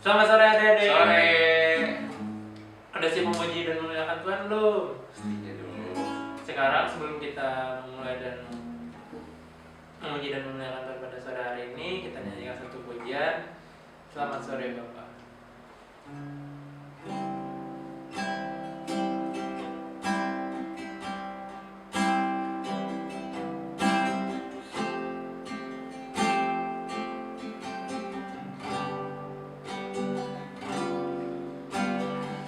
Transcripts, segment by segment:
Selamat sore adik-adik. Sore. Udah siap memuji dan memuliakan Tuhan belum? Pastinya dulu. Sekarang sebelum kita memulai dan memuji dan memuliakan Tuhan pada sore hari ini, kita nyanyikan satu pujian. Selamat sore Bapak.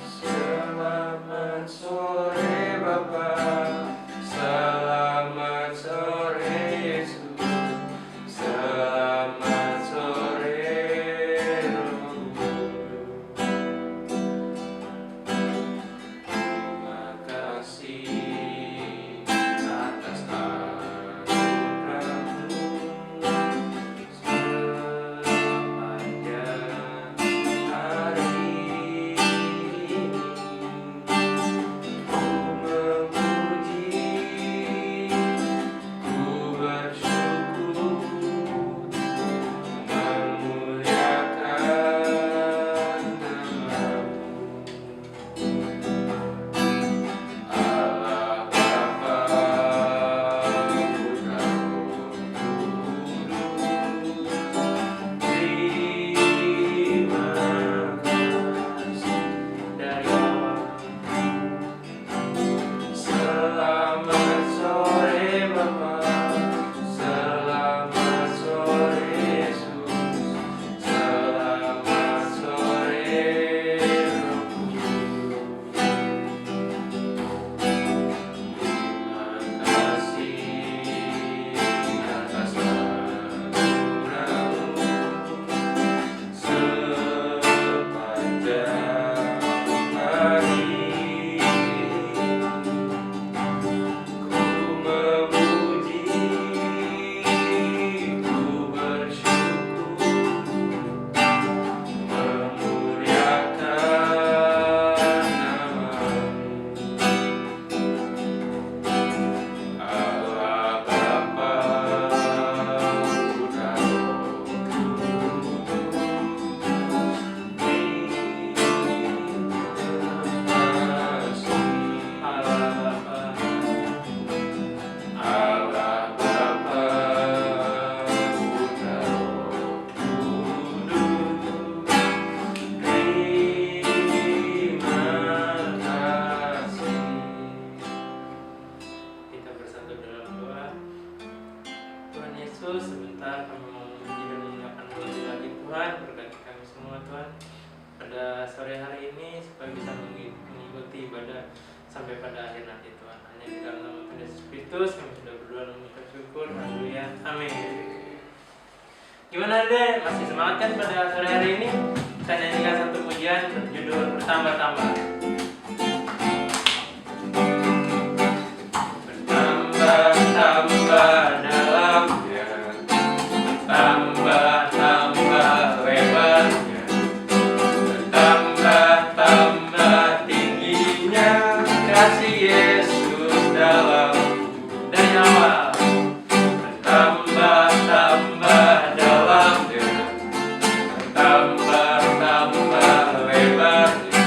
Selamat sore Bapak, selamat sore Yesus, selamat sore Roh Kudus. Terima kasih atas anugerah-Mu sepanjang hari ini. Ku memuji, ku bersyukur, memuliakan nama-Mu. Allah Bapa, Putra, Roh Kudus. Terima kasih Dari awal Selamat sore Bapak, selamat sore Yesus, selamat sore Roh Kudus. Terima kasih atas anugerah-Mu sepanjang hari ini. Ku memuji, ku bersyukur, memuliakan nama-Mu. Allah Bapa, Putra, Roh Kudus. Allah Bapa, Allah Bapa, Putra, Roh Kudus. Terima kasih. kita bersatu dalam doa. Tuhan Yesus, sebentar kami mau memuji dan memuliakan lebih lagi Tuhan. Berkati kami semua Tuhan pada sore hari ini supaya bisa mengikuti ibadah sampai pada akhir nanti Tuhan. Hanya di dalam nama Tuhan Yesus Kristus kami sudah berdoa dan mengucap syukur. Haleluya. Amin. Gimana deh? Masih semangat kan pada sore hari ini? Kita nyanyikan satu pujian berjudul Bertambah-tambah. Bertambah-tambah dalamnya, bertambah-tambah lebarnya, bertambah-tambah tingginya kasih Yesus dalamku. Dari awal Bertambah-tambah dalamnya, bertambah-tambah lebarnya,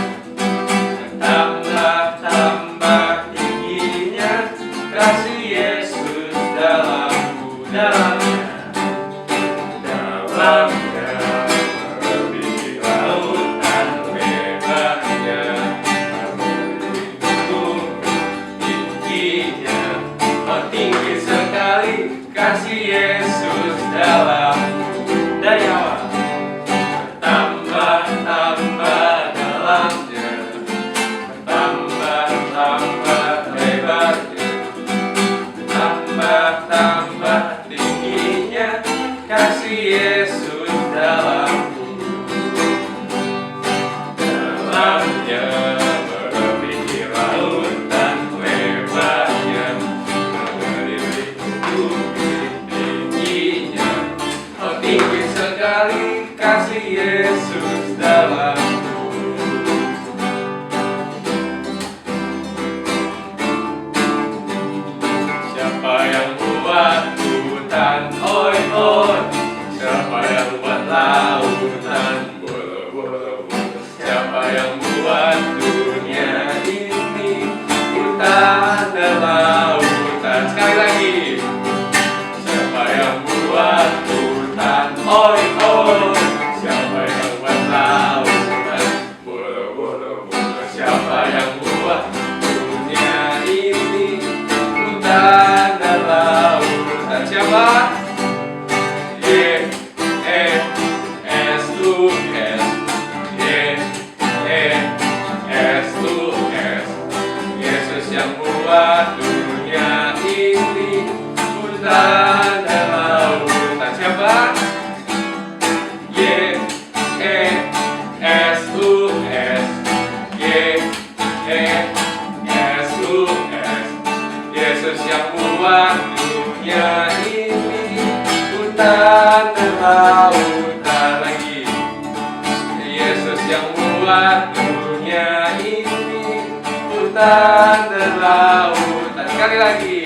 yang buat dunia ini hutan dan lautan. Sekali lagi.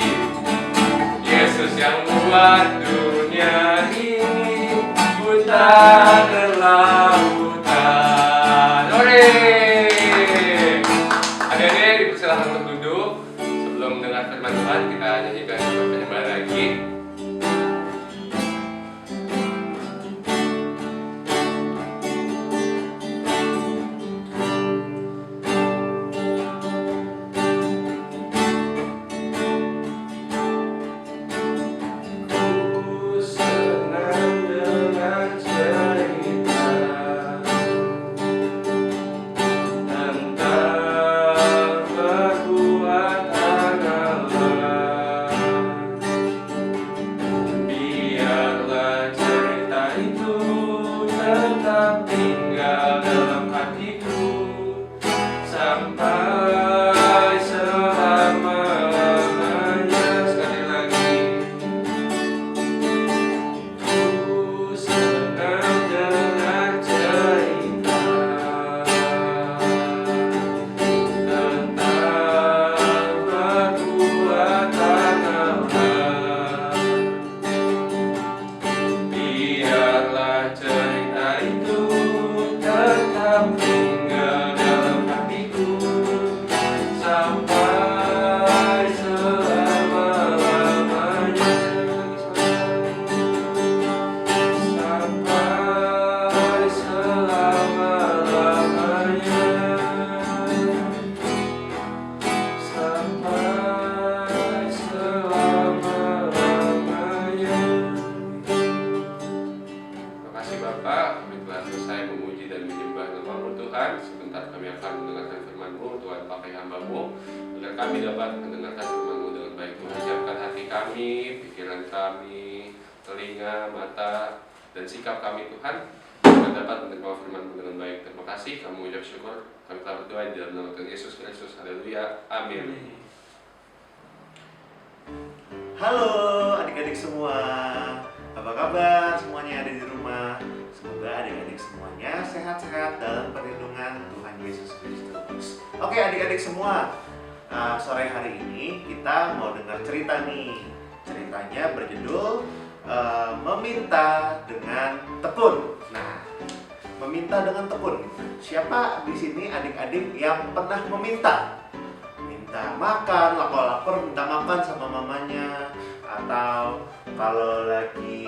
Yesus yang buat dunia ini hutan dan lautan. Hore! Adik-adik dipersilakan untuk duduk. Sebelum mendengar firman Tuhan, kita nyanyikan penyembahan lagi. Dan sikap kami Tuhan agar dapat menerima firman-Mu dengan baik. Terima kasih, kami ucap syukur. Kami telah berdoa di dalam nama Tuhan Yesus Kristus. Haleluya. Amin. Halo adik-adik semua. Apa kabar semuanya ada di rumah? Semoga adik-adik semuanya sehat-sehat dalam perlindungan Tuhan Yesus Kristus. Oke adik-adik semua, sore hari ini kita mau dengar cerita nih. Ceritanya berjudul Meminta dengan Tekun. Nah, meminta dengan tekun. Siapa di sini adik-adik yang pernah meminta? Minta makan, lapar-lapar minta makan sama mamanya. Atau kalau lagi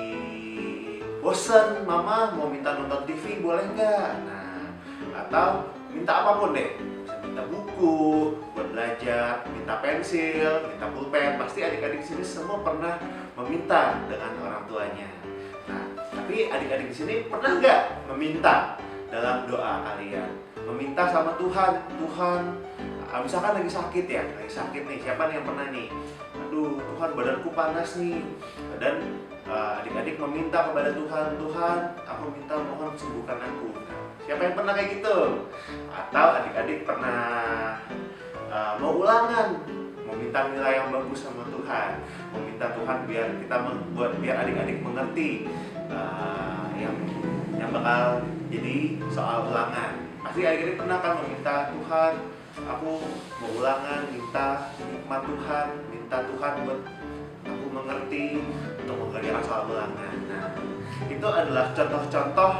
bosan, mama mau minta nonton TV boleh nggak? Nah, atau minta apapun deh. Bisa minta buku buat belajar, minta pensil, minta pulpen. Pasti adik-adik di sini semua pernah meminta dengan orang tuanya. Nah, tapi adik-adik di sini pernah nggak meminta dalam doa kalian? Meminta sama Tuhan, misalkan lagi sakit ya, lagi sakit nih. Siapa nih yang pernah nih? Aduh, Tuhan badanku panas nih. Dan adik-adik meminta kepada Tuhan, Tuhan, aku minta mohon sembuhkan aku. Nah, siapa yang pernah kayak gitu? Atau adik-adik pernah mau ulangan, meminta nilai yang bagus sama Tuhan, meminta Tuhan biar biar adik-adik mengerti yang bakal jadi soal ulangan. Pasti adik-adik pernah kan meminta Tuhan, aku mau ulangan, minta hikmat Tuhan, minta Tuhan buat aku mengerti untuk mengerjakan soal ulangan. Nah, itu adalah contoh-contoh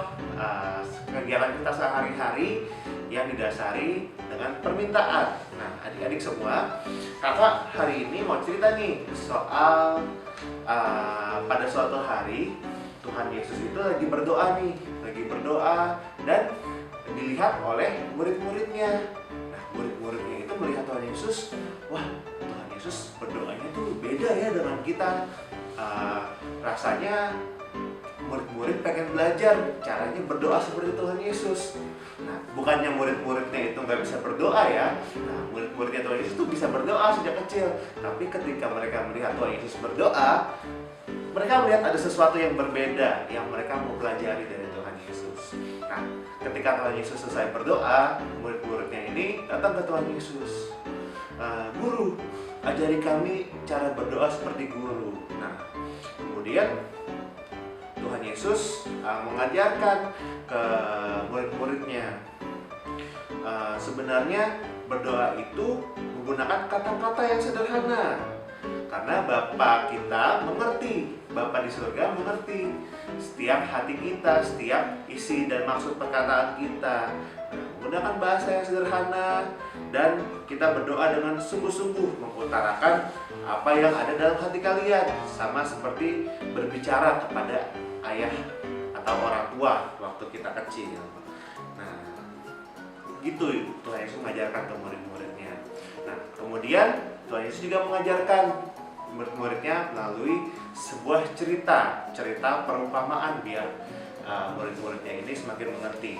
kegiatan kita sehari-hari yang didasari dengan permintaan. Nah, adik-adik semua, kakak hari ini mau cerita nih soal pada suatu hari Tuhan Yesus itu lagi berdoa dan dilihat oleh murid-muridnya. Nah, murid-muridnya itu melihat Tuhan Yesus, wah, Tuhan Yesus berdoanya tuh beda ya dengan kita. Rasanya murid-murid pengen belajar caranya berdoa seperti Tuhan Yesus. Nah, bukannya murid-muridnya itu nggak bisa berdoa ya. Nah, murid-muridnya Tuhan Yesus itu bisa berdoa sejak kecil. Tapi ketika mereka melihat Tuhan Yesus berdoa, mereka melihat ada sesuatu yang berbeda yang mereka mau pelajari dari Tuhan Yesus. Nah, ketika Tuhan Yesus selesai berdoa, murid-muridnya ini datang ke Tuhan Yesus. Guru, ajari kami cara berdoa seperti guru. Nah, kemudian Tuhan Yesus mengajarkan ke murid-muridnya sebenarnya berdoa itu menggunakan kata-kata yang sederhana. Karena Bapa kita mengerti, Bapa di surga mengerti setiap hati kita, setiap isi dan maksud perkataan kita. Menggunakan bahasa yang sederhana dan kita berdoa dengan sungguh-sungguh mengutarakan apa yang ada dalam hati kalian, sama seperti berbicara kepada ayah atau orang tua waktu kita kecil. Nah, gitu Tuhan Yesus mengajarkan ke murid-muridnya. Nah, kemudian Tuhan Yesus juga mengajarkan murid-muridnya melalui sebuah cerita perumpamaan biar murid-muridnya ini semakin mengerti.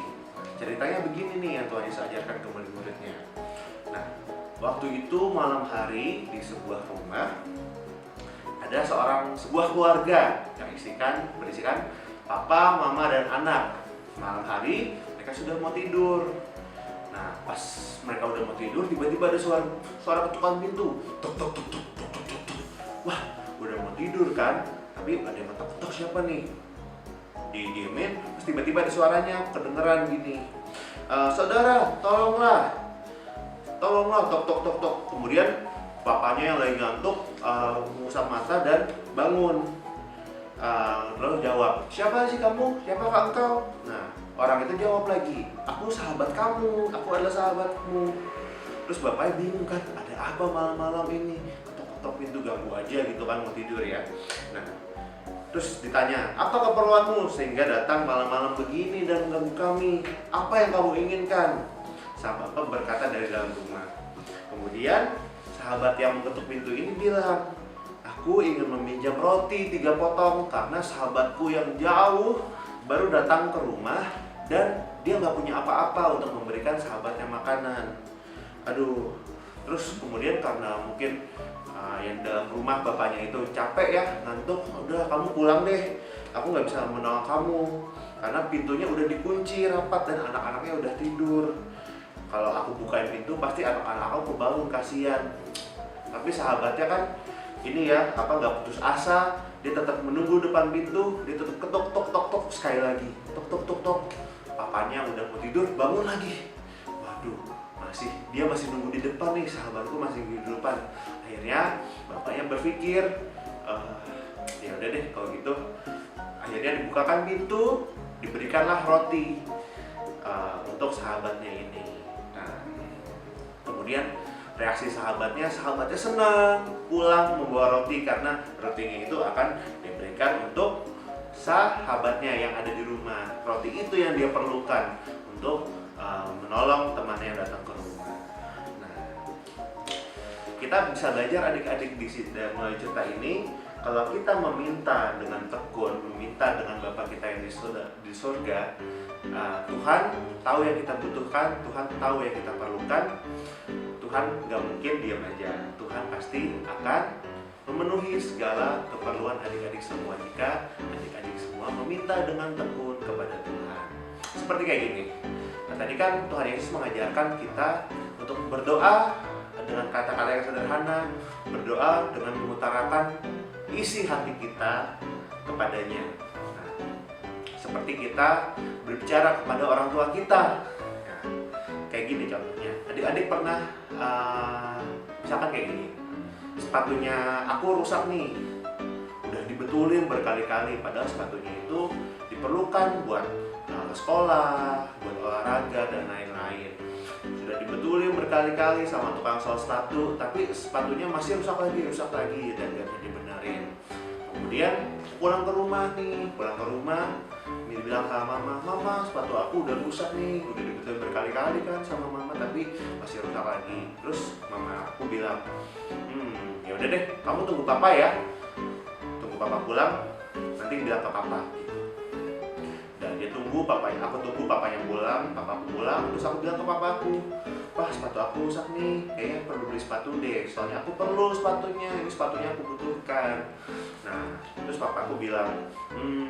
Ceritanya begini nih yang Tuhan Yesus ajarkan ke murid-muridnya. Nah, waktu itu malam hari di sebuah rumah ada sebuah keluarga yang berisikan papa, mama, dan anak. Malam hari mereka sudah mau tidur. Nah, pas mereka udah mau tidur, tiba-tiba ada suara ketukan pintu. Tok tok tok tok tok tok tok. Wah, udah mau tidur kan? Tapi ada yang ketok-ketok, siapa nih? Didiemin, terus tiba-tiba ada suaranya kedengeran gini. Saudara, tolonglah, tok tok tok tok. Kemudian bapaknya yang lagi ngantuk mengusap mata dan bangun. Lalu jawab, siapa sih kamu? Siapakah engkau? Nah, orang itu jawab lagi, aku sahabat kamu, aku adalah sahabatmu. Terus bapaknya bingung kan, ada apa malam-malam ini? Ketok-ketok pintu ganggu aja gitu kan, mau tidur ya. Nah, terus ditanya, apa keperluanmu sehingga datang malam-malam begini dan mengganggu kami? Apa yang kamu inginkan? Sang bapak berkata dari dalam rumah. Kemudian sahabat yang mengetuk pintu ini bilang, aku ingin meminjam roti 3 potong karena sahabatku yang jauh baru datang ke rumah dan dia nggak punya apa-apa untuk memberikan sahabatnya makanan. Aduh, terus kemudian karena mungkin yang dalam rumah bapaknya itu capek ya, ngantuk, udah kamu pulang deh, aku nggak bisa menolong kamu karena pintunya udah dikunci rapat dan anak-anaknya udah tidur. Kalau aku bukain pintu pasti anak-anak aku kebangun, kasihan. Tapi sahabatnya kan ini ya, nggak putus asa, dia tetap menunggu depan pintu, dia tetap ketok tok tok tok sekali lagi, tok tok tok tok. Papanya udah mau tidur, bangun lagi. Waduh, dia masih nunggu di depan nih, sahabatku masih di depan. Akhirnya bapaknya berpikir, ya udah deh kalau gitu. Akhirnya dibukakan pintu, diberikanlah roti untuk sahabatnya ini. Nah, kemudian reaksi sahabatnya senang pulang membawa roti karena rotinya itu akan diberikan untuk sahabatnya yang ada di rumah. Roti itu yang dia perlukan untuk menolong temannya yang datang ke rumah. Nah, kita bisa belajar adik-adik di sini melalui cerita ini, kalau kita meminta dengan tekun, meminta dengan Bapa kita yang di surga, Tuhan tahu yang kita butuhkan, Tuhan tahu yang kita perlukan. Tuhan gak mungkin diam aja. Tuhan pasti akan memenuhi segala keperluan adik-adik semua jika adik-adik semua meminta dengan tekun kepada Tuhan. Seperti kayak gini. Nah, tadi kan Tuhan Yesus mengajarkan kita untuk berdoa dengan kata-kata yang sederhana, berdoa dengan mengutarakan isi hati kita kepadanya. Nah, seperti kita berbicara kepada orang tua kita. Nah, kayak gini contohnya. Adik-adik pernah misalkan kayak gini, sepatunya aku rusak nih, udah dibetulin berkali-kali, padahal sepatunya itu diperlukan buat ke sekolah, buat olahraga dan lain-lain. Sudah dibetulin berkali-kali sama tukang sol sepatu, tapi sepatunya masih rusak lagi dan gak bisa dibenerin. Kemudian pulang ke rumah, bilang sama mama, sepatu aku udah rusak nih, udah dibetulin berkali-kali kan sama mama, tapi masih rusak lagi. Terus mama aku bilang, ya udah deh, kamu tunggu papa ya, tunggu papa pulang, nanti bilang ke papa. Dan dia tunggu papanya, aku tunggu papanya pulang, papaku pulang, terus aku bilang ke papaku, Pak, sepatu aku rusak nih, kayaknya perlu beli sepatu deh, soalnya aku perlu sepatunya, ini sepatunya aku butuhkan. Nah, terus papaku bilang,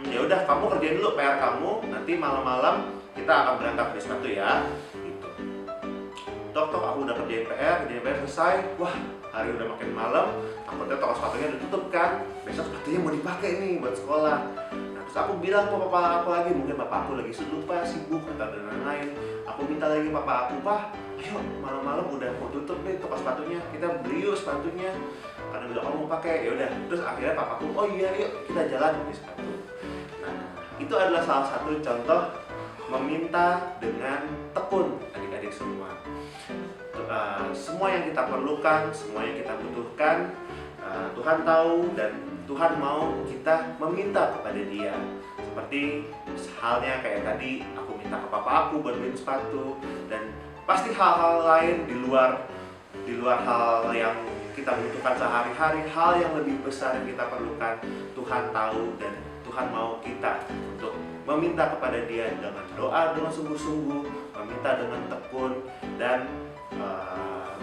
ya udah kamu kerjain dulu PR kamu, nanti malam-malam kita akan berangkat beli sepatu ya. Gitu. Tok, aku udah kerjain PR selesai. Wah, hari udah makin malam, takutnya toko sepatunya udah tutup kan, besok sepatunya mau dipakai nih buat sekolah. Nah, terus aku bilang ke papa aku lagi, mungkin papa aku lagi lupa, sibuk atau dan lain-lain. Aku minta lagi papa aku, Pak, ayo malam-malam udah mau tutup deh toko sepatunya, kita beli yuk sepatunya karena udah kamu pakai. Ya udah, terus akhirnya papaku, oh iya yuk kita jalan beli sepatu. Nah, itu adalah salah satu contoh meminta dengan tekun, adik-adik semua. Semua yang kita perlukan, semua yang kita butuhkan, Tuhan tahu dan Tuhan mau kita meminta kepada Dia. Seperti halnya kayak tadi aku minta ke papa aku buat beli sepatu, dan pasti hal-hal lain di luar hal yang kita butuhkan sehari-hari, hal yang lebih besar yang kita perlukan, Tuhan tahu dan Tuhan mau kita untuk meminta kepada Dia dengan doa dengan sungguh-sungguh, meminta dengan tekun, dan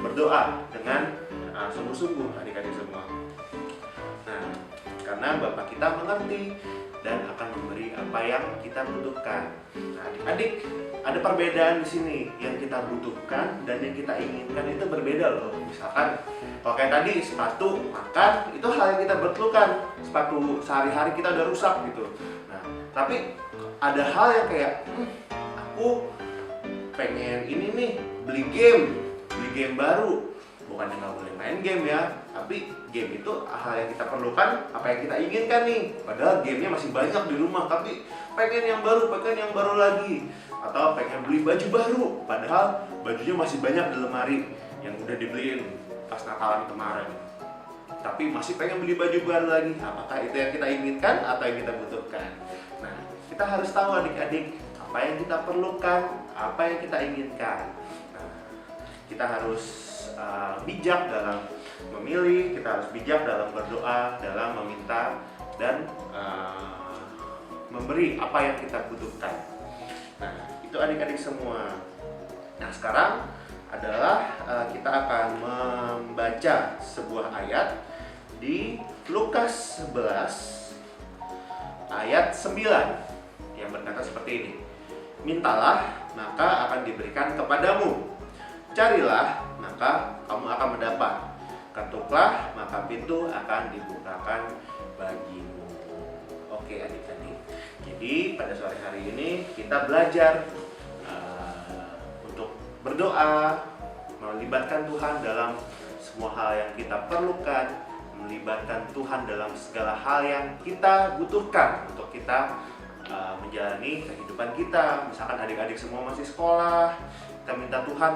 berdoa dengan sungguh-sungguh, adik-adik semua. Nah, karena Bapak kita mengerti dan akan memberi apa yang kita butuhkan. Nah, adik-adik, ada perbedaan di sini. Yang kita butuhkan dan yang kita inginkan itu berbeda loh. Misalkan, kalau kayak tadi sepatu, makan, itu hal yang kita butuhkan. Sepatu sehari-hari kita udah rusak gitu. Nah, tapi ada hal yang kayak, aku pengen ini nih, beli game baru. Bukannya nggak boleh main game ya, tapi game itu hal yang kita perlukan, apa yang kita inginkan nih. Padahal gamenya masih banyak di rumah, tapi pengen yang baru lagi. Atau pengen beli baju baru, padahal bajunya masih banyak di lemari yang udah dibeliin pas Natalan kemarin. Tapi masih pengen beli baju baru lagi. Apakah itu yang kita inginkan atau yang kita butuhkan? Nah, kita harus tahu adik-adik, apa yang kita perlukan, apa yang kita inginkan. Nah, kita harus bijak dalam memilih, kita harus bijak dalam berdoa, dalam meminta dan memberi apa yang kita butuhkan. Nah, itu adik-adik semua. Nah, sekarang adalah kita akan membaca sebuah ayat di Lukas 11 ayat 9 yang berkata seperti ini. Mintalah, maka akan diberikan kepadamu. Carilah, maka kamu akan mendapat. Ketuklah, maka pintu akan dibukakan bagimu. Oke adik-adik. Jadi pada sore hari ini kita belajar untuk berdoa, melibatkan Tuhan dalam semua hal yang kita perlukan, melibatkan Tuhan dalam segala hal yang kita butuhkan untuk kita menjalani kehidupan kita. Misalkan adik-adik semua masih sekolah, kita minta Tuhan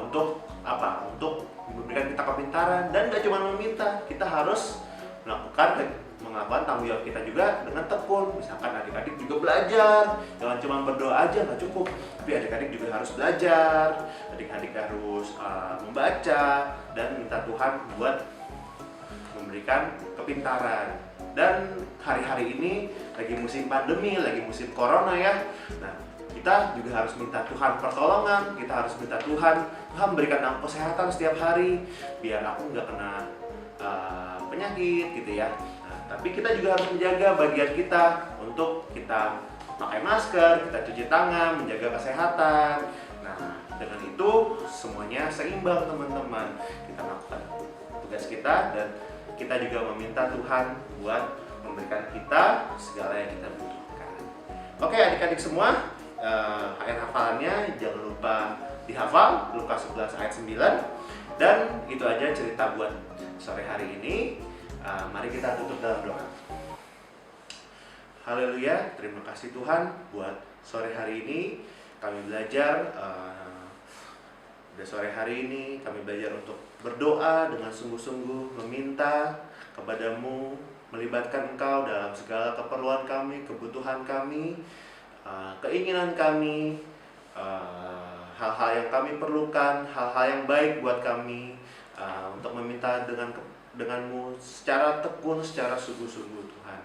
untuk apa? Untuk memberikan kita kepintaran, dan gak cuma meminta, kita harus melakukan tanggung jawab kita juga dengan tekun. Misalkan adik-adik juga belajar, jangan cuma berdoa aja nggak cukup, tapi adik-adik juga harus belajar, adik-adik harus membaca dan minta Tuhan buat memberikan kepintaran. Dan hari-hari ini lagi musim pandemi, lagi musim corona ya. Nah, kita juga harus minta Tuhan pertolongan, kita harus minta Tuhan berikan aku kesehatan setiap hari biar aku nggak kena penyakit gitu ya. Nah, tapi kita juga harus menjaga bagian kita untuk kita pakai masker, kita cuci tangan, menjaga kesehatan. Nah, dengan itu semuanya seimbang teman-teman. Kita lakukan tugas kita dan kita juga meminta Tuhan buat memberikan kita segala yang kita butuhkan. Oke adik-adik semua, ayat hafalannya jangan lupa dihafal, Lukas 11 ayat 9. Dan itu aja cerita buat sore hari ini. Mari kita tutup dalam doa. Haleluya, terima kasih Tuhan buat sore hari ini. Kami belajar, pada sore hari ini kami belajar untuk berdoa dengan sungguh-sungguh, meminta kepadamu, melibatkan Engkau dalam segala keperluan kami, kebutuhan kami, keinginan kami, hal-hal yang kami perlukan, hal-hal yang baik buat kami, untuk meminta denganmu secara tekun, secara sungguh-sungguh Tuhan.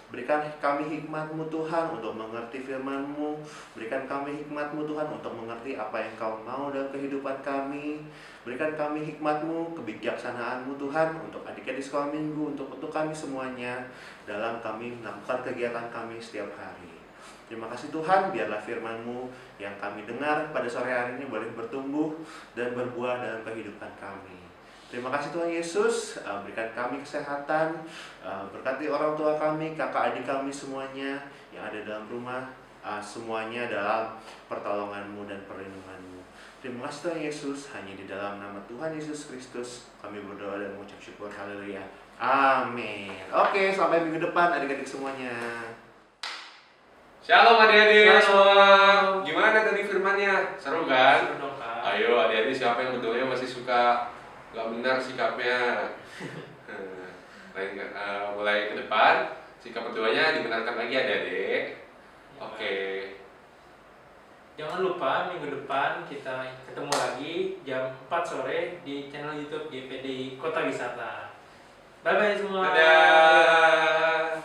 Berikan kami hikmat-Mu Tuhan untuk mengerti firman-Mu. Berikan kami hikmat-Mu Tuhan untuk mengerti apa yang Kau mau dalam kehidupan kami. Berikan kami hikmat-Mu, kebijaksanaan-Mu Tuhan untuk adik-adik sekolah minggu, untuk kami semuanya dalam kami melakukan kegiatan kami setiap hari. Terima kasih Tuhan, biarlah firman-Mu yang kami dengar pada sore hari ini boleh bertumbuh dan berbuah dalam kehidupan kami. Terima kasih Tuhan Yesus, berikan kami kesehatan, berkati orang tua kami, kakak adik kami semuanya yang ada dalam rumah, semuanya dalam pertolongan-Mu dan perlindungan-Mu. Terima kasih Tuhan Yesus, hanya di dalam nama Tuhan Yesus Kristus kami berdoa dan mengucap syukur. Haleluya. Amin. Oke, sampai minggu depan adik-adik semuanya. Shalom adik-adik Shalom. semua. Gimana tadi firmannya? Seru kan? Seru dong, Kak. Ayo adik-adik siapa yang berdoa masih suka nggak benar sikapnya? Mulai ke depan sikap berdoanya dibenarkan lagi adik-adik. Oke. Jangan lupa minggu depan kita ketemu lagi jam 4 sore di channel YouTube GPD Kota Wisata. Bye bye semua. Dadah.